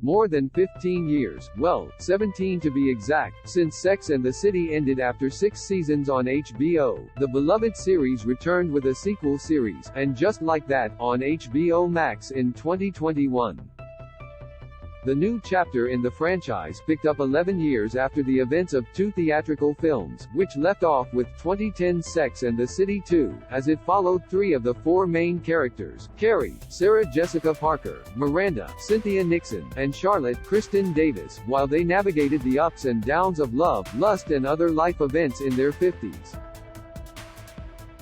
More than 15 years, well, 17 to be exact, since Sex and the City ended after 6 seasons on HBO, the beloved series returned with a sequel series, and just like that, on HBO Max in 2021. The new chapter in the franchise picked up 11 years after the events of 2 theatrical films, which left off with 2010's Sex and the City 2, as it followed 3 of the 4 main characters, Carrie, Sarah Jessica Parker, Miranda, Cynthia Nixon, and Charlotte, Kristin Davis, while they navigated the ups and downs of love, lust and other life events in their 50s.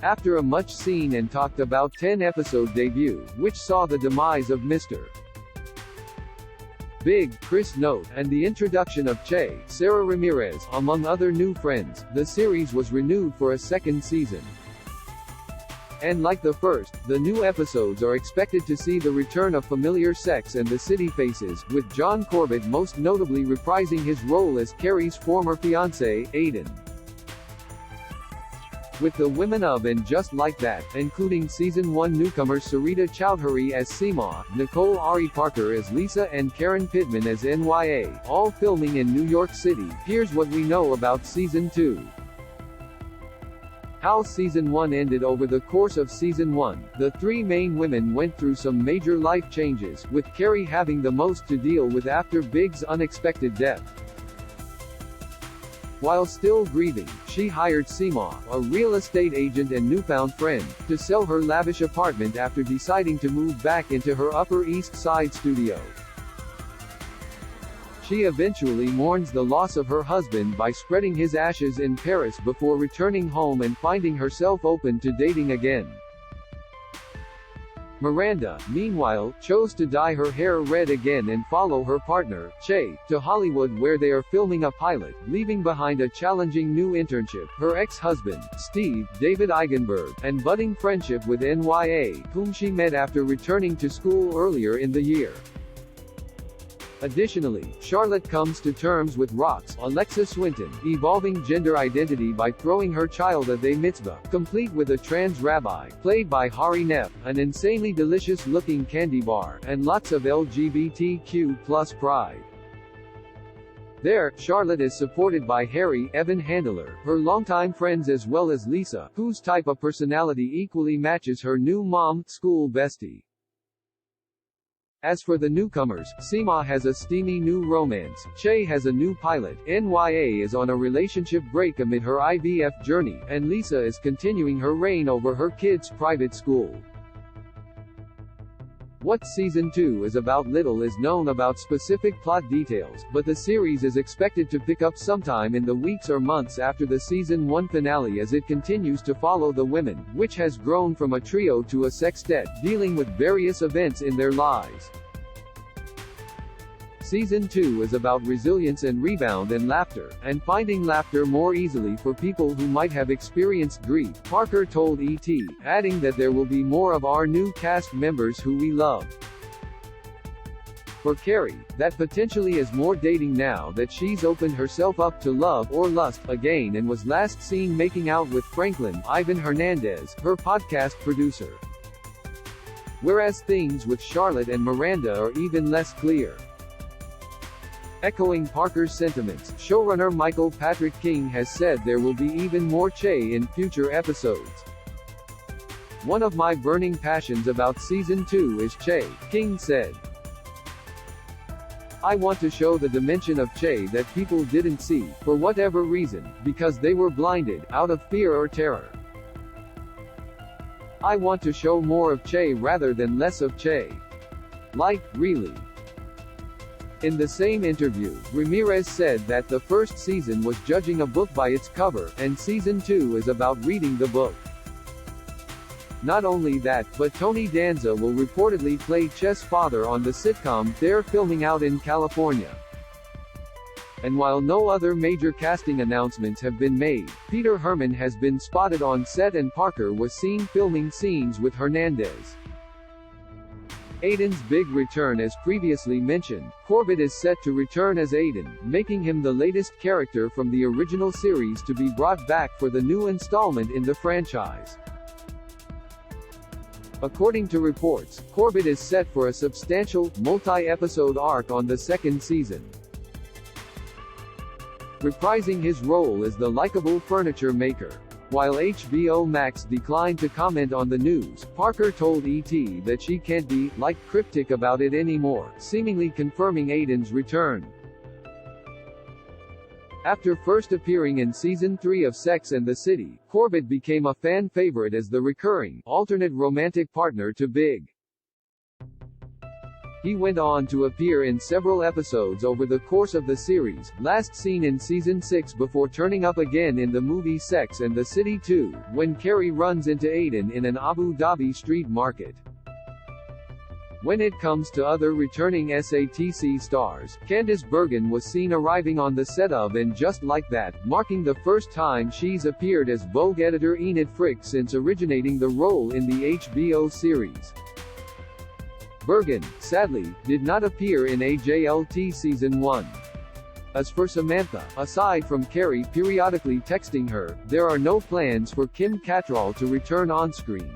After a much seen and talked about 10-episode debut, which saw the demise of Mr. Big, Chris Note, and the introduction of Che, Sarah Ramirez, among other new friends, the series was renewed for a second season. And like the first, the new episodes are expected to see the return of familiar Sex and the City faces, with John Corbett most notably reprising his role as Carrie's former fiancé, Aiden. With the women of And Just Like That, including Season 1 newcomers Sarita Chowdhury as Seema, Nicole Ari Parker as Lisa and Karen Pittman as NYA, all filming in New York City, here's what we know about Season 2. How Season 1 ended. Over the course of Season 1, the 3 main women went through some major life changes, with Carrie having the most to deal with after Big's unexpected death. While still grieving, she hired Seema, a real estate agent and newfound friend, to sell her lavish apartment after deciding to move back into her Upper East Side studio. She eventually mourns the loss of her husband by spreading his ashes in Paris before returning home and finding herself open to dating again. Miranda, meanwhile, chose to dye her hair red again and follow her partner, Che, to Hollywood where they are filming a pilot, leaving behind a challenging new internship, her ex-husband, Steve, David Eigenberg, and budding friendship with NYA, whom she met after returning to school earlier in the year. Additionally, Charlotte comes to terms with Rock's Alexa Swinton evolving gender identity by throwing her child a day mitzvah, complete with a trans rabbi, played by Hari Neff, an insanely delicious-looking candy bar, and lots of LGBTQ+ pride. There, Charlotte is supported by Harry, Evan Handler, her longtime friends as well as Lisa, whose type of personality equally matches her new mom, school bestie. As for the newcomers, Seema has a steamy new romance, Che has a new pilot, NYA is on a relationship break amid her IVF journey, and Lisa is continuing her reign over her kids' private school. What Season 2 is about. Little is known about specific plot details, but the series is expected to pick up sometime in the weeks or months after the Season 1 finale as it continues to follow the women, which has grown from a trio to a sextet, dealing with various events in their lives. Season 2 is about resilience and rebound and laughter, and finding laughter more easily for people who might have experienced grief, Parker told ET, adding that there will be more of our new cast members who we love. For Carrie, that potentially is more dating now that she's opened herself up to love or lust again and was last seen making out with Franklin Ivan Hernandez, her podcast producer. Whereas things with Charlotte and Miranda are even less clear. Echoing Parker's sentiments, showrunner Michael Patrick King has said there will be even more Che in future episodes. One of my burning passions about Season 2 is Che, King said. I want to show the dimension of Che that people didn't see, for whatever reason, because they were blinded, out of fear or terror. I want to show more of Che rather than less of Che. Like, really. In the same interview, Ramirez said that the first season was judging a book by its cover, and Season 2 is about reading the book. Not only that, but Tony Danza will reportedly play Che's father on the sitcom they're filming out in California. And while no other major casting announcements have been made, Peter Herman has been spotted on set and Parker was seen filming scenes with Hernandez. Aiden's big return. As previously mentioned, Corbett is set to return as Aiden, making him the latest character from the original series to be brought back for the new installment in the franchise. According to reports, Corbett is set for a substantial, multi-episode arc on the second season, reprising his role as the likable furniture maker. While HBO Max declined to comment on the news, Parker told ET that she can't be, cryptic about it anymore, seemingly confirming Aiden's return. After first appearing in Season 3 of Sex and the City, Corbett became a fan favorite as the recurring, alternate romantic partner to Big. He went on to appear in several episodes over the course of the series, last seen in Season 6 before turning up again in the movie Sex and the City 2, when Carrie runs into Aiden in an Abu Dhabi street market. When it comes to other returning SATC stars, Candice Bergen was seen arriving on the set of And Just Like That, marking the first time she's appeared as Vogue editor Enid Frick since originating the role in the HBO series. Bergen, sadly, did not appear in AJLT Season 1. As for Samantha, aside from Carrie periodically texting her, there are no plans for Kim Cattrall to return on-screen.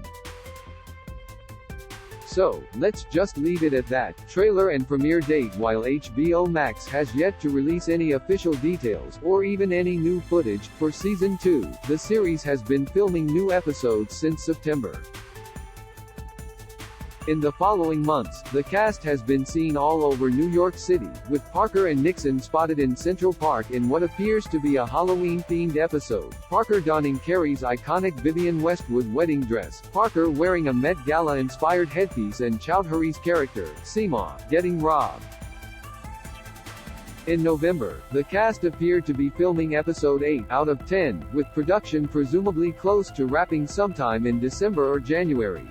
So, let's just leave it at that. Trailer and premiere date. While HBO Max has yet to release any official details, or even any new footage, for Season 2, the series has been filming new episodes since September. In the following months, the cast has been seen all over New York City, with Parker and Nixon spotted in Central Park in what appears to be a Halloween-themed episode, Parker donning Carrie's iconic Vivienne Westwood wedding dress, Parker wearing a Met Gala-inspired headpiece, and Chowdhury's character, Seema, getting robbed. In November, the cast appeared to be filming episode 8 out of 10, with production presumably close to wrapping sometime in December or January.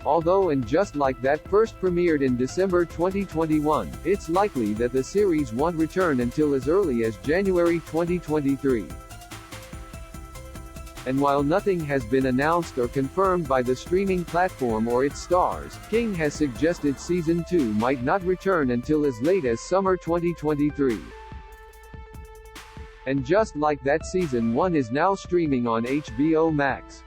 Although And Just Like That first premiered in December 2021, it's likely that the series won't return until as early as January 2023. And while nothing has been announced or confirmed by the streaming platform or its stars, King has suggested Season 2 might not return until as late as summer 2023. And Just Like That Season 1 is now streaming on HBO Max.